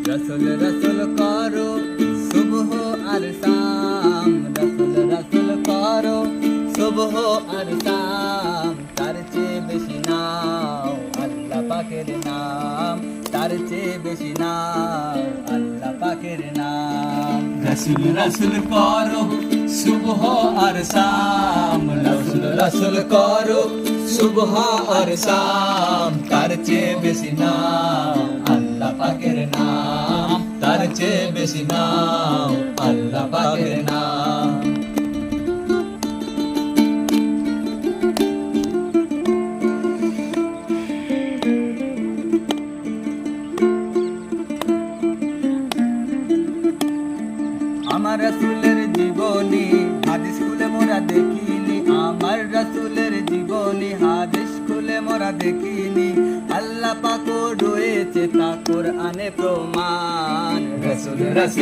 রসুল রসুল করো সুবহ আর শাম, রসুল রসুল করো সুবহ আর শাম। তার চেয়ে বেশি নাও আল্লাহ পাকের নাম, তার চেয়ে বেশি নাও আল্লাহ পাকের নাম। রসুল রসুল করো সুবহ আর শাম, রসুল রসুল করো সুবহ আর শাম। তার চেয়ে বেশি নাও আল্লাহ পাকের নাম, তার চেয়ে বেশি নাও আল্লাহ পাকের নাম। আমার রাসূলের জীবনী হাদিস খুলে মোরা দেখিনি, আমার রাসূলের জীবনী হাদিস খুলে মোরা দেখিনি। আল্লাহ পাক রয়েছে তা কোরআনে প্রমাণ। রাসূল রাসূল